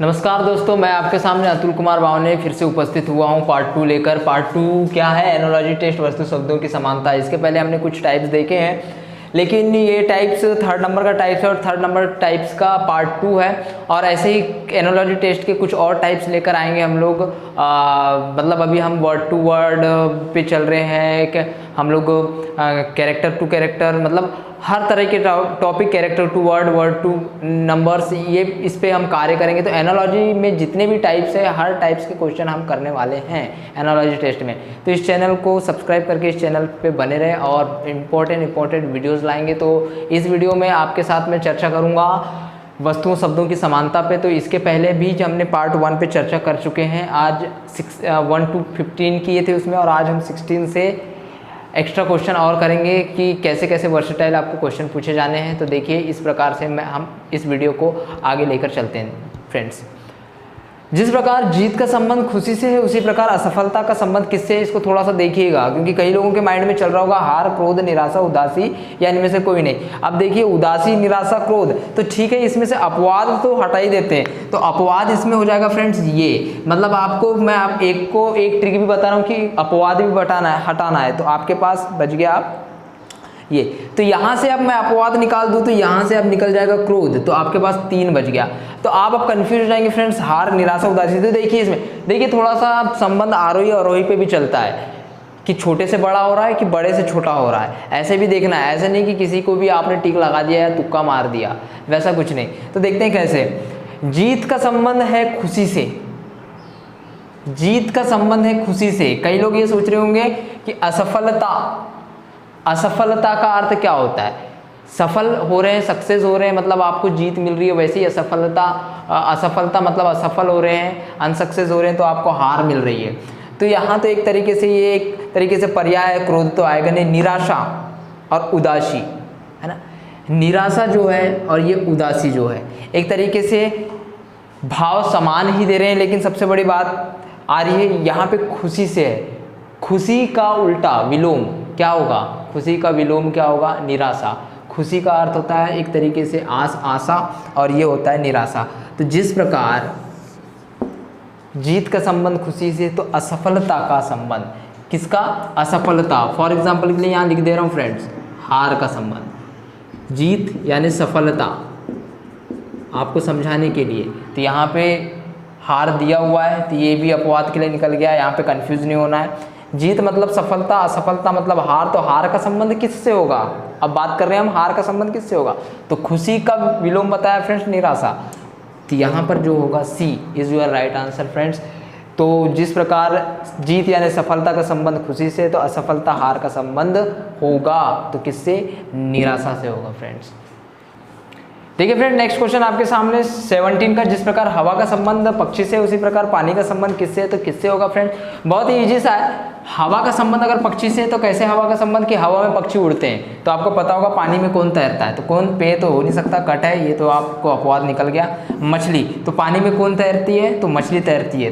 नमस्कार दोस्तों, मैं आपके सामने अतुल कुमार बावने फिर से उपस्थित हुआ हूं पार्ट 2 लेकर। पार्ट 2 क्या है? एनोलॉजी टेस्ट वस्तु शब्दों की समानता। इसके पहले हमने कुछ टाइप्स देखे हैं, लेकिन ये टाइप्स थर्ड नंबर का टाइप्स है और थर्ड नंबर टाइप्स का पार्ट 2 है। और ऐसे ही एनोलॉजी टेस्ट के कुछ और टाइप्स लेकर आएंगे हम लोग। मतलब अभी हम वर्ड टू वर्ड पे चल रहे हैं कि हम लोग कैरेक्टर टू कैरेक्टर, मतलब हर तरह के topic, character to word, word to numbers, ये इस पे हम कार्य करेंगे। तो एनालॉजी में जितने भी टाइप्स है, हर टाइप्स के क्वेश्चन हम करने वाले हैं एनालॉजी टेस्ट में। तो इस चैनल को सब्सक्राइब करके इस चैनल पे बने रहें और इम्पोर्टेंट वीडियोस लाएंगे। तो इस वीडियो में आपके साथ में चर्चा करूँगा वस्तुओं शब्दों की समानता पे। तो इसके पहले भी हमने पार्ट 1 पे चर्चा कर चुके हैं। आज 1 to 15 किए थे उसमें, और आज हम 16 से एक्स्ट्रा क्वेश्चन और करेंगे कि कैसे कैसे वर्सेटाइल आपको क्वेश्चन पूछे जाने हैं। तो देखिए, इस प्रकार से हम इस वीडियो को आगे लेकर चलते हैं फ्रेंड्स। जिस प्रकार जीत का संबंध खुशी से है, उसी प्रकार असफलता का संबंध किससे है, इसको थोड़ा सा देखिएगा, क्योंकि कई लोगों के माइंड में चल रहा होगा हार, क्रोध, निराशा, उदासी, या इनमें से कोई नहीं। अब देखिए, उदासी, निराशा, क्रोध, तो ठीक है, इसमें से अपवाद तो हटा ही देते हैं। तो अपवाद इसमें हो जाएगा फ्रेंड्स ये, मतलब आपको मैं आप एक ट्रिक भी बता रहा हूँ कि अपवाद भी हटाना है। तो आपके पास बच गया आप ये। तो यहाँ से अब मैं अपवाद निकाल दूँ तो यहाँ से अब निकल जाएगा क्रोध, तो आपके पास 3 बच गया। तो आप अब कंफ्यूज हो जाएंगे फ्रेंड्स, हार, निराशा, उदासी। तो देखिए, इसमें देखिए थोड़ा सा संबंध आरोही अवरोही पे भी चलता है कि छोटे से बड़ा हो रहा है कि बड़े से छोटा हो रहा है, ऐसे भी देखना है। ऐसे नहीं कि किसी को भी आपने टिक लगा दिया या तुक्का मार दिया, वैसा कुछ नहीं। तो देखते हैं कैसे। जीत का संबंध है खुशी से, जीत का संबंध है खुशी से। कई लोग ये सोच रहे होंगे कि असफलता का अर्थ क्या होता है? सफल हो रहे हैं, सक्सेस हो रहे हैं, मतलब आपको जीत मिल रही है। वैसे ही असफलता मतलब असफल हो रहे हैं, अनसक्सेस हो रहे हैं, तो आपको हार मिल रही है। तो यहाँ तो एक तरीके से ये एक तरीके से पर्याय है, क्रोध तो आएगा नहीं। निराशा और उदासी, है ना, निराशा जो है और ये उदासी जो है, एक तरीके से भाव समान ही दे रहे हैं, लेकिन सबसे बड़ी बात आ रही है यहाँ पे खुशी से है। खुशी का उल्टा विलोम क्या होगा? खुशी का विलोम क्या होगा? निराशा। खुशी का अर्थ होता है एक तरीके से आशा, और ये होता है निराशा। तो जिस प्रकार जीत का संबंध खुशी से, तो असफलता का संबंध किसका? असफलता। फॉर एग्जाम्पल के लिए यहाँ लिख दे रहा हूँ फ्रेंड्स, हार का संबंध, जीत यानी सफलता, आपको समझाने के लिए। तो यहाँ पे हार दिया हुआ है, तो ये भी अपवाद के लिए निकल गया, यहाँ पे कंफ्यूज नहीं होना है। जीत मतलब सफलता, असफलता मतलब हार, तो हार का संबंध किससे होगा? अब बात कर रहे हैं हम, हार का संबंध किससे होगा? तो खुशी का विलोम बताया फ्रेंड्स, निराशा। तो यहाँ पर जो होगा C is your right answer friends. तो जिस प्रकार जीत यानी सफलता का संबंध खुशी से, तो असफलता, हार का संबंध होगा तो किससे? निराशा से होगा फ्रेंड्स। देखिए फ्रेंड, नेक्स्ट क्वेश्चन आपके सामने 17 का। जिस प्रकार हवा का संबंध पक्षी से, उसी प्रकार पानी का संबंध किससे है, तो किससे होगा फ्रेंड? बहुत ही इजी सा है। हवा का संबंध अगर पक्षी से, तो कैसे हवा का संबंध? कि हवा में पक्षी उड़ते हैं, तो आपको पता होगा पानी में कौन तैरता है, तो कौन? पे तो हो नहीं सकता, कट है, ये तो आपको अपवाद निकल गया। मछली, तो पानी में कौन तैरती है? तो मछली तैरती है।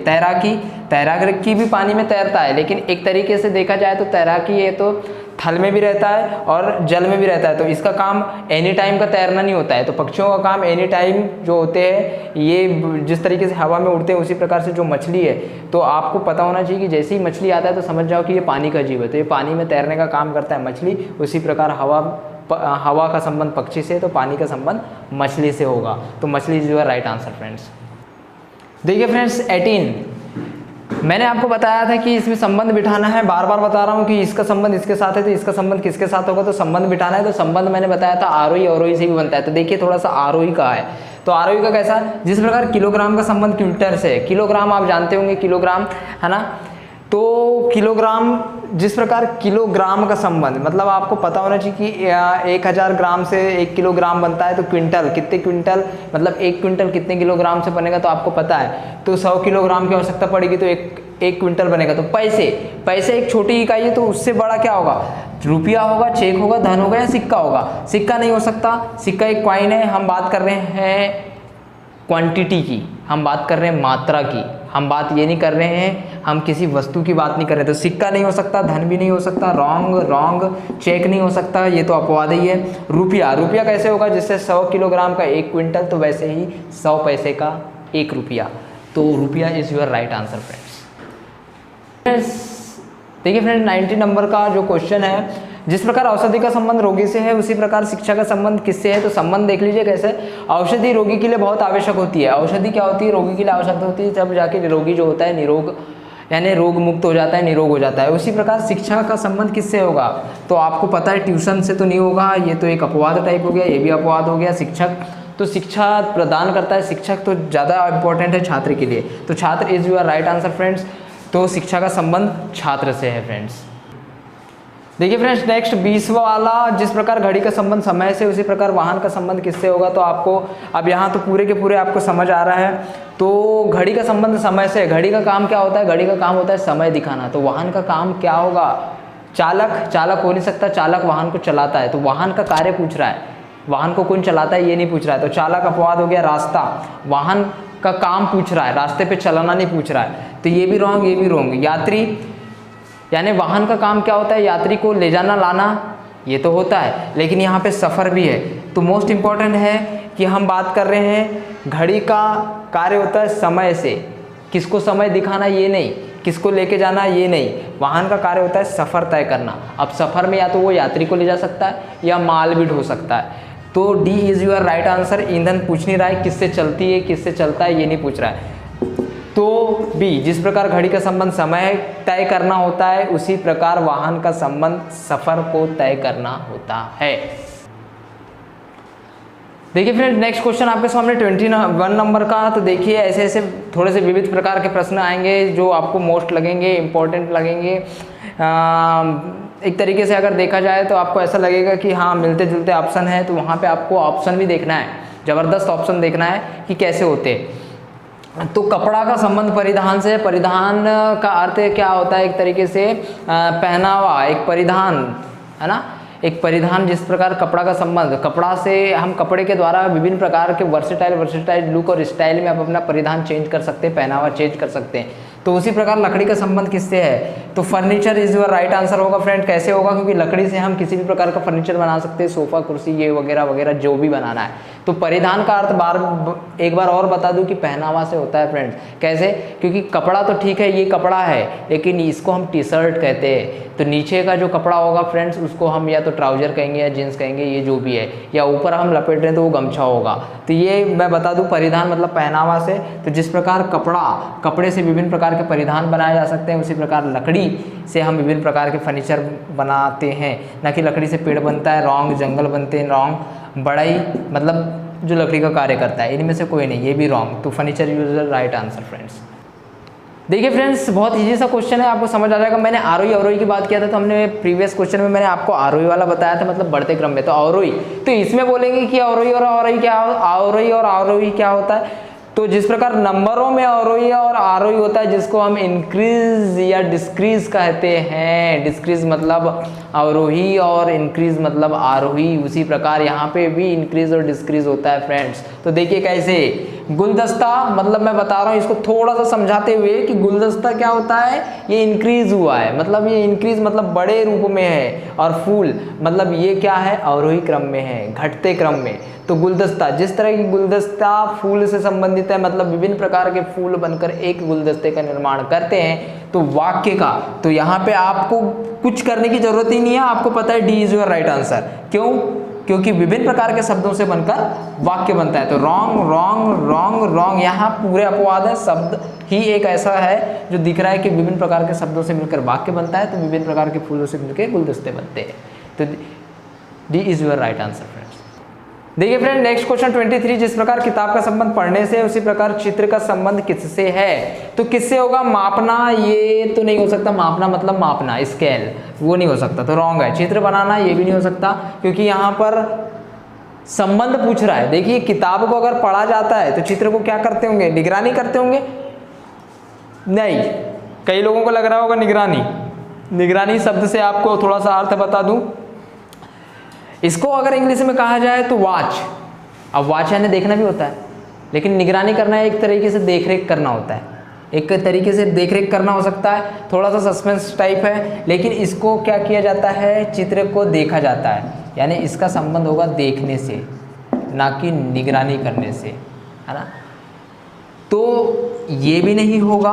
तैराकी भी पानी में तैरता है, लेकिन एक तरीके से देखा जाए तो तैराकी है तो थल में भी रहता है और जल में भी रहता है। तो इसका काम एनी टाइम का तैरना नहीं होता है। तो पक्षियों का काम एनी टाइम जो होते हैं, ये जिस तरीके से हवा में उड़ते हैं, उसी प्रकार से जो मछली है, तो आपको पता होना चाहिए कि जैसे ही मछली आता है तो समझ जाओ कि ये पानी का जीव है, तो ये पानी में तैरने का काम करता है मछली। उसी प्रकार हवा का संबंध पक्षी से, तो पानी का संबंध मछली से होगा। तो मछली is your right answer friends. देखिए फ्रेंड्स, 18 मैंने आपको बताया था कि इसमें संबंध बिठाना है। बार बार बता रहा हूँ कि इसका संबंध इसके साथ है, तो इसका संबंध किसके साथ होगा? तो संबंध बिठाना है। तो संबंध मैंने बताया था आरोही अवरोही से भी बनता है। तो देखिए, थोड़ा सा आरोही का है। तो आरोही का कैसा? जिस प्रकार किलोग्राम का संबंध क्विंटल से है। किलोग्राम आप जानते होंगे, किलोग्राम, है ना। तो किलोग्राम, जिस प्रकार किलोग्राम का संबंध, मतलब आपको पता होना चाहिए कि 1000 ग्राम से 1 किलोग्राम बनता है। तो क्विंटल, कितने क्विंटल, मतलब 1 क्विंटल कितने किलोग्राम से बनेगा, तो आपको पता है। तो 100 किलोग्राम की आवश्यकता पड़ेगी, तो एक क्विंटल बनेगा। तो पैसे एक छोटी इकाई है, तो उससे बड़ा क्या होगा? रुपया होगा, चेक होगा, धन होगा, या सिक्का होगा? सिक्का नहीं हो सकता, सिक्का एक कॉइन है। हम बात कर रहे हैं क्वांटिटी की, हम बात कर रहे हैं मात्रा की, हम बात ये नहीं कर रहे हैं, हम किसी वस्तु की बात नहीं कर रहे। तो सिक्का नहीं हो सकता, धन भी नहीं हो सकता, रॉन्ग, चेक नहीं हो सकता, ये तो अपवाद ही है। रुपया कैसे होगा? जैसे 100 किलोग्राम का 1 क्विंटल, तो वैसे ही 100 पैसे का 1 रुपया। तो रुपया is your right answer friends. देखिए फ्रेंड 90 नंबर का जो क्वेश्चन है, जिस प्रकार औषधि का संबंध रोगी से है उसी प्रकार शिक्षा का संबंध किससे है। तो संबंध देख लीजिए कैसे। औषधि रोगी के लिए बहुत आवश्यक होती है। औषधि क्या होती है, रोगी के लिए आवश्यक होती है, जब जाके रोगी जो होता है निरोग यानी रोग मुक्त हो जाता है, निरोग हो जाता है। उसी प्रकार शिक्षा का संबंध किससे होगा, तो आपको पता है ट्यूशन से तो नहीं होगा, ये तो एक अपवाद टाइप हो गया, ये भी अपवाद हो गया। शिक्षक तो शिक्षा प्रदान करता है, शिक्षक तो ज़्यादा इंपॉर्टेंट है छात्र के लिए। तो छात्र is your right answer friends. तो शिक्षा का संबंध छात्र से है फ्रेंड्स। देखिए फ्रेंड्स नेक्स्ट 20वां वाला, जिस प्रकार घड़ी का संबंध समय से उसी प्रकार वाहन का संबंध किससे होगा। तो आपको अब यहाँ तो पूरे के पूरे आपको समझ आ रहा है। तो घड़ी का संबंध समय से, घड़ी का काम क्या होता है, घड़ी का काम होता है समय दिखाना। तो वाहन का काम क्या होगा, चालक हो नहीं सकता, चालक वाहन को चलाता है। तो वाहन का कार्य पूछ रहा है, वाहन को कौन चलाता है ये नहीं पूछ रहा है। तो चालक अपवाद हो गया। रास्ता, वाहन का काम पूछ रहा है, रास्ते पे चलाना नहीं पूछ रहा है। तो ये भी रॉन्ग, ये भी रॉन्ग। यात्री यानी वाहन का काम क्या होता है, यात्री को ले जाना लाना, ये तो होता है, लेकिन यहाँ पे सफ़र भी है। तो मोस्ट इम्पॉर्टेंट है कि हम बात कर रहे हैं घड़ी का कार्य होता है समय से, किसको समय दिखाना ये नहीं, किसको लेके जाना ये नहीं। वाहन का कार्य होता है सफ़र तय करना। अब सफ़र में या तो वो यात्री को ले जा सकता है या माल भी ढो सकता है। तो D is your right answer. ईंधन पूछ नहीं रहा है, किससे चलती है किससे चलता है ये नहीं पूछ रहा है। तो बी, जिस प्रकार घड़ी का संबंध समय तय करना होता है उसी प्रकार वाहन का संबंध सफ़र को तय करना होता है। देखिए फ्रेंड नेक्स्ट क्वेश्चन आपके सामने 21 नंबर का। तो देखिए ऐसे ऐसे थोड़े से विविध प्रकार के प्रश्न आएंगे जो आपको मोस्ट लगेंगे, इम्पोर्टेंट लगेंगे। एक तरीके से अगर देखा जाए तो आपको ऐसा लगेगा कि हाँ मिलते जुलते ऑप्शन है, तो वहाँ पे आपको ऑप्शन भी देखना है, ज़बरदस्त ऑप्शन देखना है कि कैसे होते। तो कपड़ा का संबंध परिधान से, परिधान का अर्थ क्या होता है, एक तरीके से पहनावा, एक परिधान है ना, एक परिधान। जिस प्रकार कपड़ा का संबंध, कपड़ा से हम कपड़े के द्वारा विभिन्न प्रकार के वर्सेटाइल लुक और स्टाइल में आप अपना परिधान चेंज कर सकते हैं, पहनावा चेंज कर सकते हैं। तो उसी प्रकार लकड़ी का संबंध किससे है, तो furniture is your right answer होगा फ्रेंड। कैसे होगा, क्योंकि लकड़ी से हम किसी भी प्रकार का फर्नीचर बना सकते हैं, सोफा कुर्सी ये वगैरह वगैरह जो भी बनाना है। तो परिधान का अर्थ एक बार और बता दूं कि पहनावा से होता है फ्रेंड्स। कैसे, क्योंकि कपड़ा तो ठीक है ये कपड़ा है, लेकिन इसको हम टी शर्ट कहते हैं। तो नीचे का जो कपड़ा होगा फ्रेंड्स उसको हम या तो ट्राउजर कहेंगे या जीन्स कहेंगे, ये जो भी है, या ऊपर हम लपेट रहे हैं तो वो गमछा होगा। तो ये मैं बता दूं परिधान मतलब पहनावा से। तो जिस प्रकार कपड़े से विभिन्न प्रकार के परिधान बनाए जा सकते हैं, उसी प्रकार लकड़ी से हम विभिन्न प्रकार के फर्नीचर बनाते हैं। ना कि लकड़ी से पेड़ बनता है, रॉन्ग, जंगल बनते हैं, रॉन्ग, बढ़ई मतलब जो लकड़ी का कार्य करता है, इनमें से कोई नहीं, ये भी रॉन्ग। तो furniture user right answer friends. देखिए फ्रेंड्स बहुत इजी सा क्वेश्चन है, आपको समझ आ जाएगा। मैंने आरोही अवरोही की बात किया था, तो हमने प्रीवियस क्वेश्चन में मैंने आपको आरोही वाला बताया था, मतलब बढ़ते क्रम में। तो अवरोही, तो इसमें बोलेंगे कि अवरोही और आरोही क्या होता है। तो जिस प्रकार नंबरों में अवरोही और आरोही होता है, जिसको हम इंक्रीज या डिस्क्रीज कहते हैं। डिस्क्रीज मतलब अवरोही और इंक्रीज मतलब आरोही। उसी प्रकार यहाँ पे भी इंक्रीज और डिस्क्रीज होता है फ्रेंड्स। तो देखिए कैसे, गुलदस्ता मतलब मैं बता रहा हूँ इसको थोड़ा सा समझाते हुए कि गुलदस्ता क्या होता है, ये इंक्रीज हुआ है, मतलब ये इंक्रीज मतलब बड़े रूप में है। और फूल मतलब ये क्या है, अवरोही क्रम में है, घटते क्रम में। तो गुलदस्ता, जिस तरह की गुलदस्ता फूल से संबंधित है, मतलब विभिन्न प्रकार के फूल बनकर एक गुलदस्ते का निर्माण करते हैं। तो वाक्य का, तो यहाँ पे आपको कुछ करने की जरूरत ही नहीं है, आपको पता है D is your right answer. क्यों, क्योंकि विभिन्न प्रकार के शब्दों से बनकर वाक्य बनता है। तो रॉन्ग रॉन्ग रॉन्ग रॉन्ग, यहाँ पूरे अपवाद है। शब्द ही एक ऐसा है जो दिख रहा है कि विभिन्न प्रकार के शब्दों से मिलकर वाक्य बनता है, तो विभिन्न प्रकार के फूलों से मिलकर गुलदस्ते बनते हैं। तो D is your right answer friends. देखिए फ्रेंड नेक्स्ट क्वेश्चन 23, जिस प्रकार किताब का संबंध पढ़ने से उसी प्रकार चित्र का संबंध किससे है। तो किससे होगा, मापना, ये तो नहीं हो सकता। मापना मतलब मापना, स्केल, वो नहीं हो सकता, तो रॉन्ग है। चित्र बनाना ये भी नहीं हो सकता, क्योंकि यहाँ पर संबंध पूछ रहा है। देखिए किताब को अगर पढ़ा जाता है तो चित्र को क्या करते होंगे, निगरानी करते होंगे, नहीं। कई लोगों को लग रहा होगा निगरानी, निगरानी शब्द से आपको थोड़ा सा अर्थ बता दूं। इसको अगर इंग्लिश में कहा जाए तो वॉच। अब वॉच यानी देखना भी होता है, लेकिन निगरानी करना एक तरीके से देखरेख करना होता है, एक तरीके से देखरेख करना हो सकता है। थोड़ा सा सस्पेंस टाइप है, लेकिन इसको क्या किया जाता है, चित्र को देखा जाता है, यानी इसका संबंध होगा देखने से, ना कि निगरानी करने से, है ना। तो ये भी नहीं होगा,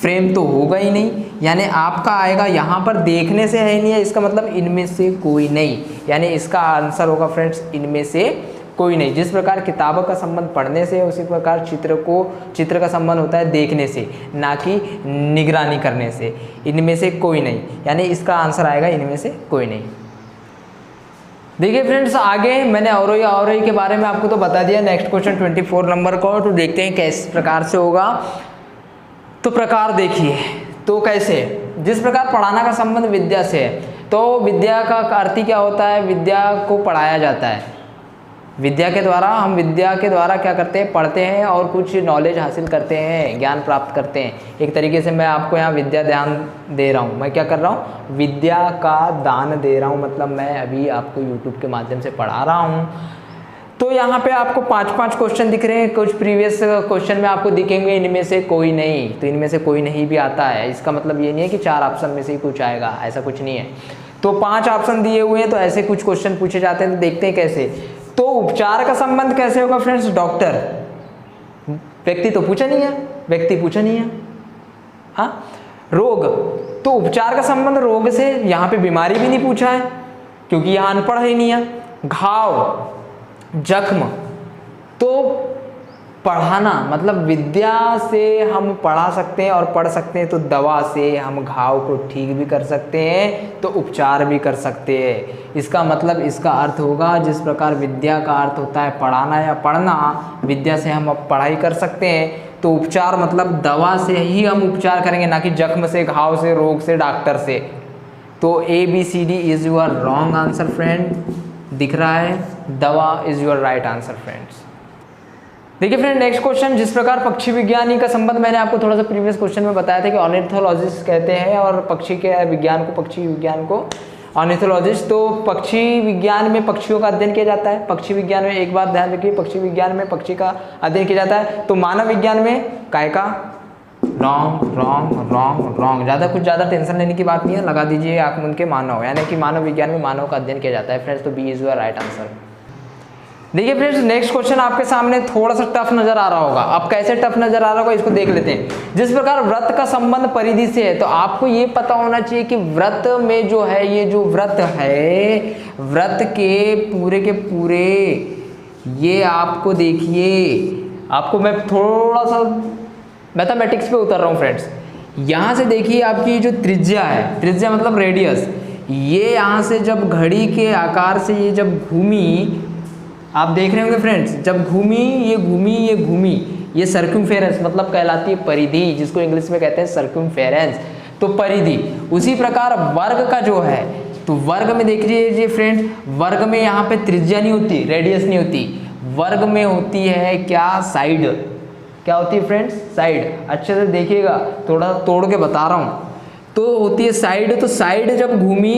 फ्रेम तो होगा ही नहीं, यानी आपका आएगा यहाँ पर देखने से है ही नहीं है, इसका मतलब इनमें से कोई नहीं, यानी इसका आंसर होगा फ्रेंड्स इनमें से कोई नहीं। जिस प्रकार किताबों का संबंध पढ़ने से है, उसी प्रकार चित्र का संबंध होता है देखने से, ना कि निगरानी करने से। इनमें से कोई नहीं, यानी इसका आंसर आएगा इनमें से कोई नहीं। देखिए फ्रेंड्स, आगे मैंने अवरोही के बारे में आपको तो बता दिया। नेक्स्ट क्वेश्चन 24 नंबर को, तो देखते हैं किस प्रकार से होगा। तो प्रकार देखिए, तो कैसे, जिस प्रकार पढ़ाना का संबंध विद्या से है, तो विद्या का अर्थ ही क्या होता है, विद्या को पढ़ाया जाता है। विद्या के द्वारा क्या करते हैं, पढ़ते हैं और कुछ नॉलेज हासिल करते हैं, ज्ञान प्राप्त करते हैं। एक तरीके से मैं आपको यहाँ विद्या दान दे रहा हूँ। मैं क्या कर रहा हूँ, विद्या का दान दे रहा हूँ, मतलब मैं अभी आपको यूट्यूब के माध्यम से पढ़ा रहा हूँ। तो यहाँ पे आपको 5-5 क्वेश्चन दिख रहे हैं, कुछ प्रीवियस क्वेश्चन में आपको दिखेंगे इनमें से कोई नहीं, तो इनमें से कोई नहीं भी आता है, इसका मतलब ये नहीं है कि 4 ऑप्शन में से ही कुछ आएगा, ऐसा कुछ नहीं है। तो 5 ऑप्शन दिए हुए हैं, तो ऐसे कुछ क्वेश्चन पूछे जाते हैं, तो देखते हैं कैसे। तो उपचार का संबंध कैसे होगा फ्रेंड्स, डॉक्टर, व्यक्ति तो पूछा नहीं है, हाँ। रोग, तो उपचार का संबंध रोग से, यहाँ पे बीमारी भी नहीं पूछा है क्योंकि यहाँ अनपढ़ ही नहीं है। घाव, जख्म, तो पढ़ाना मतलब विद्या से हम पढ़ा सकते हैं और पढ़ सकते हैं, तो दवा से हम घाव को ठीक भी कर सकते हैं, तो उपचार भी कर सकते हैं। इसका मतलब इसका अर्थ होगा, जिस प्रकार विद्या का अर्थ होता है पढ़ाना या पढ़ना, विद्या से हम अब पढ़ाई कर सकते हैं, तो उपचार मतलब दवा से ही हम उपचार करेंगे, ना कि जख्म से, घाव से, रोग से, डॉक्टर से। तो ABCD is your wrong answer friend, दिख रहा है, दवा is your right answer friends. देखिए फ्रेंड, नेक्स्ट क्वेश्चन, जिस प्रकार पक्षी विज्ञानी का संबंध मैंने आपको थोड़ा सा प्रीवियस क्वेश्चन में बताया था कि ऑर्निथोलॉजिस्ट कहते हैं, और पक्षी विज्ञान को ऑर्निथोलॉजिस्ट। तो पक्षी विज्ञान में पक्षियों का अध्ययन किया जाता है। पक्षी विज्ञान में एक बात ध्यान रखिए, पक्षी विज्ञान में पक्षी का अध्ययन किया जाता है। तो मानव विज्ञान में काय का, रॉन्ग, ज़्यादा टेंशन लेने की बात नहीं है, लगा दीजिए आंख मूंद के मानव, यानी कि मानव विज्ञान में मानव का अध्ययन किया जाता है फ्रेंड्स, तो B is your right answer. देखिए फ्रेंड्स, नेक्स्ट क्वेश्चन आपके सामने थोड़ा सा टफ नजर आ रहा होगा। अब कैसे टफ नजर आ रहा होगा इसको देख लेते हैं। जिस प्रकार व्रत का संबंध परिधि से है, तो आपको ये पता होना चाहिए कि व्रत में जो है, ये जो व्रत है, व्रत के पूरे ये आपको देखिए, आपको मैं थोड़ा सा मैथमेटिक्स पे उतर रहा हूँ फ्रेंड्स। यहाँ से देखिए, आपकी जो त्रिज्या है, त्रिज्या मतलब रेडियस, ये यहाँ से जब घड़ी के आकार से ये जब घूमी, आप देख रहे होंगे फ्रेंड्स, जब घूमी, ये सर्कम्फेरेंस मतलब कहलाती है परिधि, जिसको इंग्लिश में कहते हैं सर्कम्फेरेंस, तो परिधि। उसी प्रकार वर्ग का जो है, तो वर्ग में देख लीजिए फ्रेंड्स, वर्ग में यहाँ पे त्रिज्या नहीं होती, रेडियस नहीं होती, वर्ग में होती है क्या, साइड। क्या होती है फ्रेंड्स, साइड। अच्छे से देखिएगा, थोड़ा तोड़ के बता रहा हूँ, तो होती है साइड। तो साइड जब घूमी,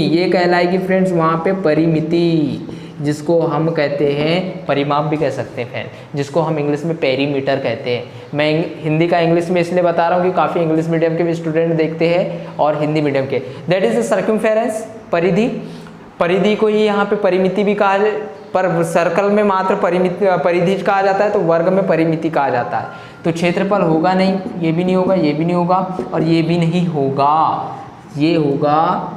ये कहलाएगी फ्रेंड्स वहाँ पे परिमिति, जिसको हम कहते हैं परिमाप भी कह सकते हैं फ्रेंड, जिसको हम इंग्लिश में पेरीमीटर कहते हैं। मैं हिंदी का इंग्लिश में इसलिए बता रहा हूँ कि काफ़ी इंग्लिश मीडियम के भी स्टूडेंट देखते हैं और हिंदी मीडियम के। दैट इज सर्कम्फेरेंस, परिधि को ही यहाँ पे परिमिति भी कहा, पर सर्कल में मात्र परिधि कहा जाता है, तो वर्ग में परिमिति कहा जाता है। तो क्षेत्रफल होगा नहीं, ये भी नहीं होगा, ये भी नहीं होगा, और ये भी नहीं होगा, ये होगा,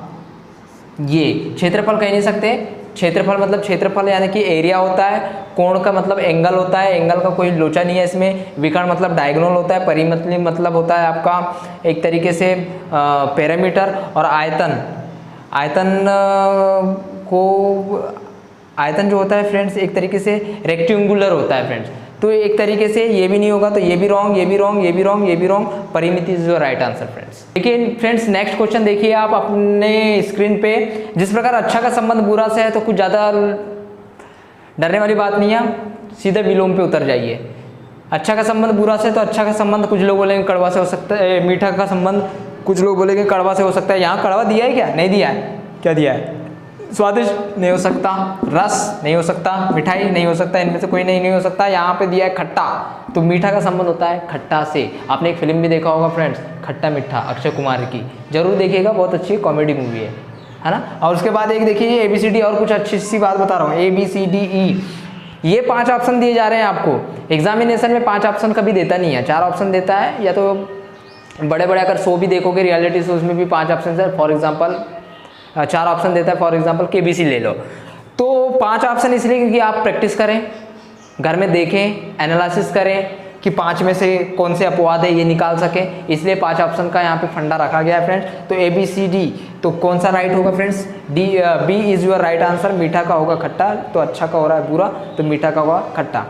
ये क्षेत्रफल कह नहीं सकते। क्षेत्रफल मतलब क्षेत्रफल यानी कि एरिया होता है, कोण का मतलब एंगल होता है, एंगल का कोई लोचा नहीं है इसमें, विकर्ण मतलब डायगोनल होता है, परिमिति मतलब होता है आपका एक तरीके से पैरामीटर, और आयतन जो होता है फ्रेंड्स एक तरीके से रेक्टेंगुलर होता है फ्रेंड्स। तो एक तरीके से ये भी नहीं होगा, तो ये भी रॉन्ग, ये भी रॉन्ग, ये भी रॉन्ग, ये भी रॉन्ग, परिमिति is your right answer friends. लेकिन फ्रेंड्स नेक्स्ट क्वेश्चन देखिए आप अपने स्क्रीन पे, जिस प्रकार अच्छा का संबंध बुरा से है, तो कुछ ज़्यादा डरने वाली बात नहीं है, सीधे विलोम पे उतर जाइए। अच्छा का संबंध बुरा से, तो अच्छा का संबंध कुछ लोग बोलेंगे कड़वा से हो सकता है, मीठा का संबंध कुछ लोग बोलेंगे कड़वा से हो सकता है। यहाँ कड़वा दिया है क्या, नहीं दिया है, क्या दिया है, स्वादिष्ट नहीं हो सकता, रस नहीं हो सकता, मिठाई नहीं हो सकता, इनमें से कोई नहीं हो सकता। यहाँ पे दिया है खट्टा, तो मीठा का संबंध होता है खट्टा से। आपने एक फिल्म भी देखा होगा फ्रेंड्स, खट्टा मीठा, अक्षय कुमार की, जरूर देखिएगा, बहुत अच्छी कॉमेडी मूवी है ना। और उसके बाद एक देखिए ABCD, और कुछ अच्छी सी बात बता रहा हूँ, ABCDE, ये 5 ऑप्शन दिए जा रहे हैं आपको। एग्जामिनेशन में 5 ऑप्शन कभी देता नहीं है, 4 ऑप्शन देता है, या तो बड़े बड़े अगर शो भी देखोगे रियलिटी शो, उसमें भी 5 ऑप्शन है। फॉर एग्जांपल 4 ऑप्शन देता है, फॉर एग्जांपल KBC ले लो। तो 5 ऑप्शन इसलिए क्योंकि आप प्रैक्टिस करें, घर में देखें, एनालिसिस करें कि 5 में से कौन से अपवाद है ये निकाल सकें, इसलिए 5 ऑप्शन का यहाँ पे फंडा रखा गया है फ्रेंड्स। तो ABCD, तो कौन सा राइट होगा friends? B is your right answer. मीठा का होगा खट्टा, तो अच्छा का हो रहा है बुरा, तो मीठा का होगा खट्टा।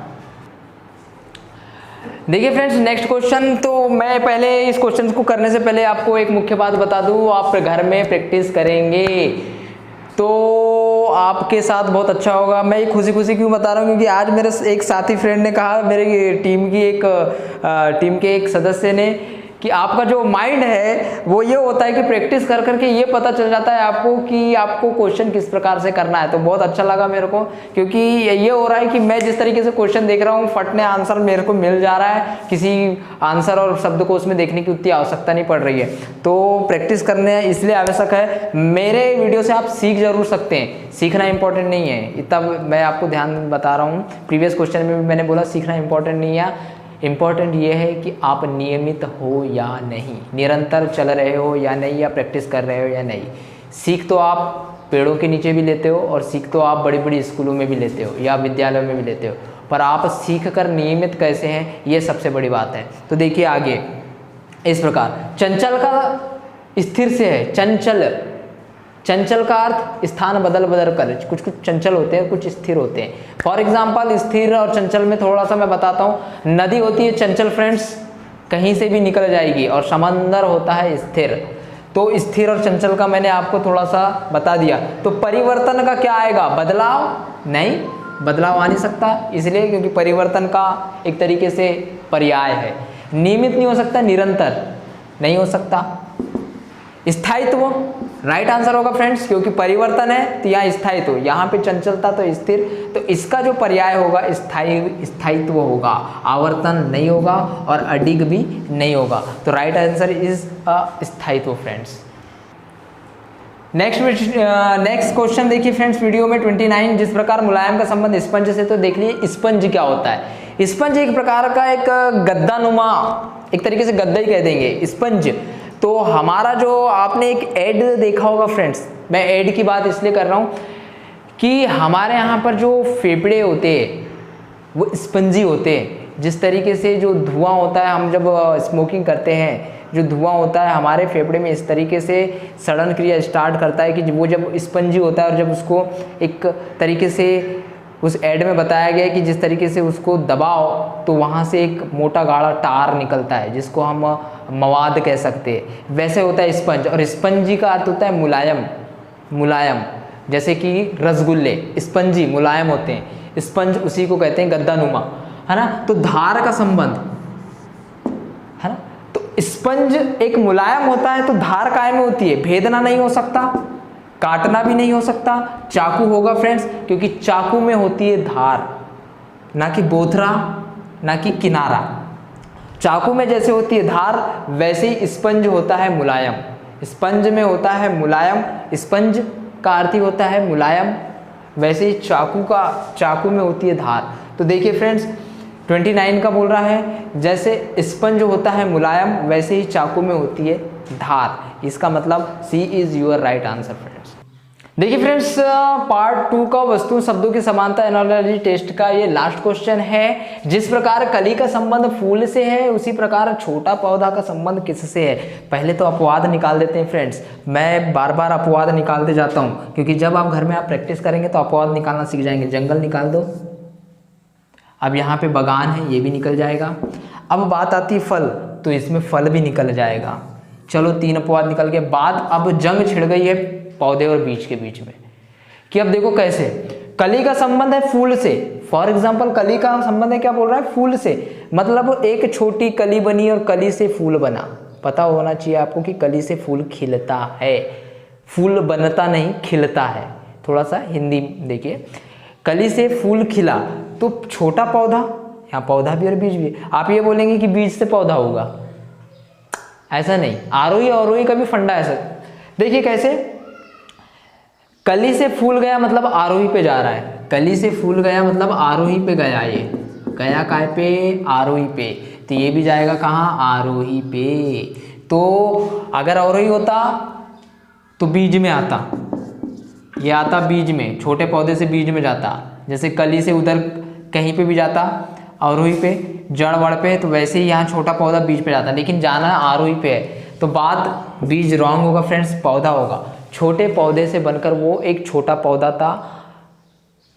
देखिए फ्रेंड्स, नेक्स्ट क्वेश्चन। तो मैं पहले इस क्वेश्चन को करने से पहले आपको एक मुख्य बात बता दूं, आप घर में प्रैक्टिस करेंगे तो आपके साथ बहुत अच्छा होगा। मैं ये खुशी खुशी क्यों बता रहा हूँ, क्योंकि आज मेरे एक साथी फ्रेंड ने कहा, मेरे टीम के एक सदस्य ने, कि आपका जो माइंड है वो ये होता है कि प्रैक्टिस कर करके ये पता चल जाता है आपको कि आपको क्वेश्चन किस प्रकार से करना है। तो बहुत अच्छा लगा मेरे को, क्योंकि ये हो रहा है कि मैं जिस तरीके से क्वेश्चन देख रहा हूँ फटने आंसर मेरे को मिल जा रहा है, किसी आंसर और शब्द को उसमें देखने की उतनी आवश्यकता नहीं पड़ रही है। तो प्रैक्टिस करने इसलिए आवश्यक है। मेरे वीडियो से आप सीख जरूर सकते हैं, सीखना इंपॉर्टेंट नहीं है, इतना मैं आपको ध्यान बता रहा हूँ। प्रीवियस क्वेश्चन में भी मैंने बोला सीखना इंपॉर्टेंट नहीं है, इम्पॉर्टेंट ये है कि आप नियमित हो या नहीं, निरंतर चल रहे हो या नहीं, या प्रैक्टिस कर रहे हो या नहीं। सीख तो आप पेड़ों के नीचे भी लेते हो, और सीख तो आप बड़ी बड़ी स्कूलों में भी लेते हो या विद्यालयों में भी लेते हो, पर आप सीख कर नियमित कैसे हैं ये सबसे बड़ी बात है। तो देखिए आगे इस प्रकार, चंचल का स्थिर से है, चंचल, चंचल का अर्थ स्थान बदल बदल कर, कुछ कुछ चंचल होते हैं, कुछ स्थिर होते हैं। फॉर एग्जाम्पल स्थिर और चंचल में थोड़ा सा मैं बताता हूँ। नदी होती है चंचल फ्रेंड्स, कहीं से भी निकल जाएगी, और समंदर होता है स्थिर। तो स्थिर और चंचल का मैंने आपको थोड़ा सा बता दिया। तो परिवर्तन का क्या आएगा? बदलाव नहीं, बदलाव आ नहीं सकता, इसलिए क्योंकि परिवर्तन का एक तरीके से पर्याय है। नियमित नहीं हो सकता, निरंतर नहीं हो सकता। स्थायित्व राइट आंसर होगा फ्रेंड्स, क्योंकि परिवर्तन है तो यहाँ स्थायित्व, यहाँ पे चंचलता तो स्थिर, तो इसका जो पर्याय होगा स्थायित्व होगा, आवर्तन नहीं होगा और अडिग भी नहीं होगा। तो राइट आंसर इज स्थायित्व फ्रेंड्स। नेक्स्ट क्वेश्चन देखिए फ्रेंड्स, वीडियो में 29, जिस प्रकार मुलायम का संबंध स्पंज से, तो देख लिए स्पंज क्या होता है। स्पंज एक प्रकार का एक गद्दा नुमा, एक तरीके से गद्दा ही कह देंगे स्पंज। तो हमारा जो आपने एक ऐड देखा होगा फ्रेंड्स, मैं ऐड की बात इसलिए कर रहा हूँ कि हमारे यहाँ पर जो फेफड़े होते हैं वो स्पंजी होते हैं। जिस तरीके से जो धुआं होता है, हम जब स्मोकिंग करते हैं, जो धुआं होता है हमारे फेफड़े में इस तरीके से सड़न क्रिया स्टार्ट करता है कि वो जब स्पंजी होता है, और जब उसको एक तरीके से उस ऐड में बताया गया है कि जिस तरीके से उसको दबाओ तो वहाँ से एक मोटा गाढ़ा टार निकलता है, जिसको हम मवाद कह सकते हैं। वैसे होता है स्पंज, और स्पंजी का अर्थ होता है मुलायम, मुलायम, जैसे कि रसगुल्ले स्पंजी मुलायम होते हैं, स्पंज उसी को कहते हैं गद्दानुमा, है ना। तो धार का संबंध है ना, तो स्पंज एक मुलायम होता है तो धार कायम होती है, भेदना नहीं हो सकता, काटना भी नहीं हो सकता। चाकू होगा फ्रेंड्स, क्योंकि चाकू में होती है धार, ना कि बोथरा, ना कि किनारा। चाकू में जैसे होती है धार, वैसे ही स्पंज होता है मुलायम। स्पंज में होता है मुलायम, स्पंज का अर्थ ही होता है मुलायम, वैसे ही चाकू में होती है धार। तो देखिए फ्रेंड्स 29 का बोल रहा है, जैसे स्पंज होता है मुलायम वैसे ही चाकू में होती है धार। इसका मतलब C is your right answer friends. देखिए फ्रेंड्स, पार्ट 2 का वस्तु शब्दों की समानता एनालॉजी टेस्ट का ये लास्ट क्वेश्चन है। जिस प्रकार कली का संबंध फूल से है, उसी प्रकार छोटा पौधा का संबंध किससे है। पहले तो अपवाद निकाल देते हैं फ्रेंड्स, मैं बार बार अपवाद निकालते जाता हूँ, क्योंकि जब आप घर में आप प्रैक्टिस करेंगे तो अपवाद निकालना सीख जाएंगे। जंगल निकाल दो, अब यहाँ पे बागान है, ये भी निकल जाएगा। अब बात आती है फल, तो इसमें फल भी निकल जाएगा। चलो 3 अपवाद निकल के बाद अब जंग छिड़ गई है पौधे और बीज के बीच में, कि अब देखो कैसे। कली का संबंध है फूल से, फॉर एग्जाम्पल कली का संबंध है, क्या बोल रहा है, फूल से, मतलब एक छोटी कली बनी और कली से फूल बना। पता होना चाहिए आपको कि कली से फूल खिलता है, फूल बनता नहीं खिलता है। थोड़ा सा हिंदी देखिए, कली से फूल खिला तो छोटा पौधा, यहाँ पौधा भी और बीज भी। आप ये बोलेंगे कि बीज से पौधा होगा, ऐसा नहीं। आरोही अवरोही का भी फंडा ऐसा। देखिए कैसे, कली से फूल गया मतलब आरोही पे जा रहा है, कली से फूल गया मतलब आरोही पे गया, ये गया काय पे, आरोही पे, तो ये भी जाएगा कहाँ, आरोही पे। तो अगर आरोही होता तो बीज में आता, ये आता बीज में, छोटे पौधे से बीज में जाता, जैसे कली से उधर कहीं पे भी जाता आरोही पे, जड़ वड़ पे, तो वैसे ही यहाँ छोटा पौधा बीज पे जाता, लेकिन जाना आरोही पे है, तो बात बीज रॉन्ग होगा फ्रेंड्स, पौधा होगा। छोटे पौधे से बनकर वो एक छोटा पौधा था,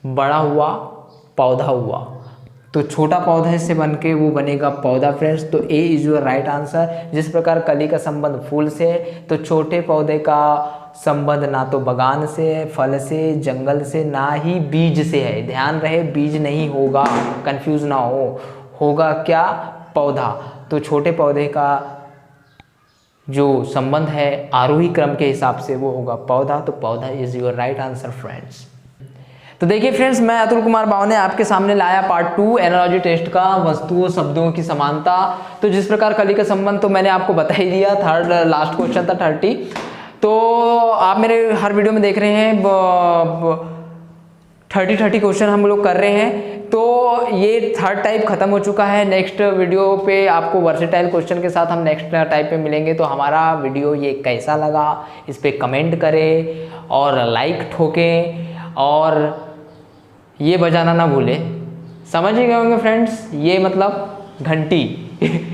बड़ा हुआ पौधा हुआ, तो छोटा पौधे से बनके वो बनेगा पौधा फ्रेंड्स। तो ए इज योर राइट आंसर। जिस प्रकार कली का संबंध फूल से, तो छोटे पौधे का संबंध ना तो बगान से, फल से, जंगल से, ना ही बीज से है। ध्यान रहे, बीज नहीं होगा, कंफ्यूज ना होगा क्या, पौधा। तो छोटे पौधे का जो संबंध है आरोही क्रम के हिसाब से वो होगा पौधा, तो पौधा is your right answer friends. तो देखिए फ्रेंड्स, मैं अतुल कुमार बाव ने आपके सामने लाया पार्ट 2 एनालॉजी टेस्ट का, वस्तुओं शब्दों की समानता। तो जिस प्रकार कली का संबंध तो मैंने आपको बता ही दिया, थर्ड लास्ट क्वेश्चन था 30। तो आप मेरे हर वीडियो में देख रहे हैं 30 क्वेश्चन हम लोग कर रहे हैं। तो ये थर्ड टाइप खत्म हो चुका है। नेक्स्ट वीडियो पे आपको वर्सेटाइल क्वेश्चन के साथ हम नेक्स्ट टाइप पे मिलेंगे। तो हमारा वीडियो ये कैसा लगा इस पे कमेंट करें और लाइक ठोकें, और ये बजाना ना भूलें। समझ ही गए होंगे फ्रेंड्स, ये मतलब घंटी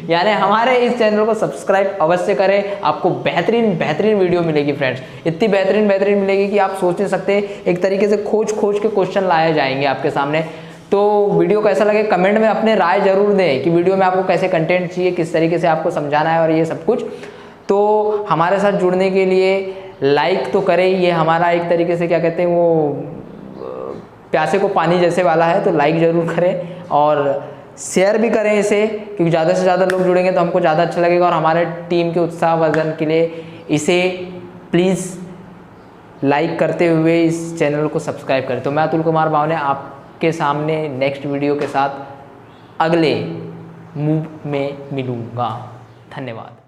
यानी हमारे इस चैनल को सब्सक्राइब अवश्य करें। आपको बेहतरीन वीडियो मिलेगी फ्रेंड्स, इतनी बेहतरीन मिलेगी कि आप सोच नहीं सकते। एक तरीके से खोज के क्वेश्चन लाए जाएंगे आपके सामने। तो वीडियो कैसा लगे कमेंट में अपने राय जरूर दें कि वीडियो में आपको कैसे कंटेंट चाहिए, किस तरीके से आपको समझाना है और ये सब कुछ। तो हमारे साथ जुड़ने के लिए लाइक तो करें, ये हमारा एक तरीके से क्या कहते हैं, वो प्यासे को पानी जैसे वाला है। तो लाइक ज़रूर करें और शेयर भी करें इसे, क्योंकि ज़्यादा से ज़्यादा लोग जुड़ेंगे तो हमको ज़्यादा अच्छा लगेगा। और हमारे टीम के उत्साह वर्धन के लिए इसे प्लीज़ लाइक करते हुए इस चैनल को सब्सक्राइब करें। तो मैं अतुल कुमार बाव ने आपके सामने नेक्स्ट वीडियो के साथ अगले मूव में मिलूँगा। धन्यवाद।